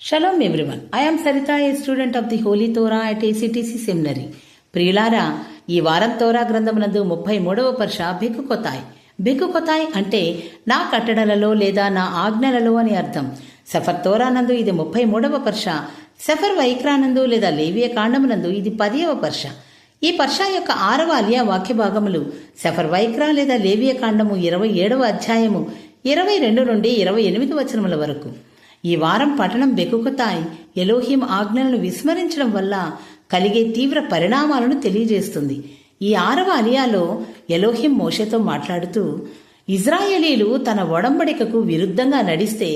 Shalom everyone. I am Sarita, a student of the Holy Torah at ACTC Seminary. ప్రియులారా, ఈ వారం తోరా గ్రంథమునందు 33వ పర్ష బెకుకొతాయ్. బెకుకొతాయ్ అంటే నా కట్టడలలో లేదా నా ఆజ్ఞలలో అని అర్థం. సఫర్ తోరానందు ఇది 33వ పర్ష. సఫర్ వైక్రానందు లేదా లేవియ కాండమునందు ఇది 10వ పర్ష. ఈ పర్ష యొక్క 6వ అలియా వాక్య భాగములు సఫర్ వైక్రా లేదా లేవియ కాండము 27వ అధ్యాయము 22 నుండి 28 వచనముల వరకు. ఈ వారం పఠనం బెకుకొతాయ్ ఎలోహిం ఆజ్ఞలను విస్మరించడం వల్ల కలిగే తీవ్ర పరిణామాలను తెలియజేస్తుంది. ఈ 6వ అలియాలో ఎలోహిం మోషేతో మాట్లాడుతూ, ఇజ్రాయేలీలు తన ఒడంబడికకు విరుద్ధంగా నడిస్తే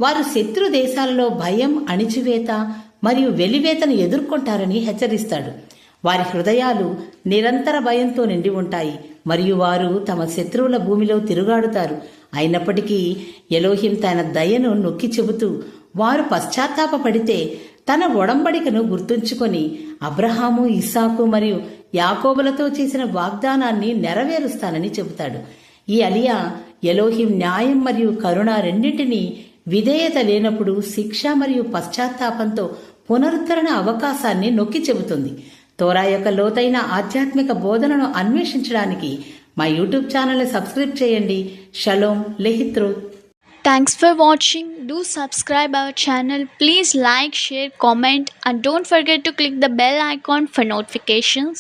వారు శత్రు దేశాలలో భయం, అణిచివేత మరియు వెలివేతను ఎదుర్కొంటారని హెచ్చరిస్తాడు. వారి హృదయాలు నిరంతర భయంతో నిండి ఉంటాయి మరియు వారు తమ శత్రువుల భూమిలో తిరుగాడుతారు. అయినప్పటికీ ఎలోహిం తన దయను నొక్కి చెబుతూ, వారు పశ్చాత్తాపపడితే తన ఒడంబడికను గుర్తుంచుకొని అబ్రహాము, ఇస్సాకు మరియు యాకోబులతో చేసిన వాగ్దానాన్ని నెరవేరుస్తానని చెబుతాడు. ఈ అలియా ఎలోహిం న్యాయం మరియు కరుణ రెండింటినీ విధేయత లేనప్పుడు శిక్ష మరియు పశ్చాత్తాపంతో పునరుద్ధరణ అవకాశాన్ని నొక్కి చెబుతుంది. తోరా యొక్క లోతైన ఆధ్యాత్మిక బోధనను అన్వేషించడానికి మా యూట్యూబ్ ఛానల్ని సబ్స్క్రైబ్ చేయండి. Shalom లెహిత్రోత్. Thanks for watching. Do subscribe our channel. Please like, share, comment and don't forget to click the bell icon for notifications.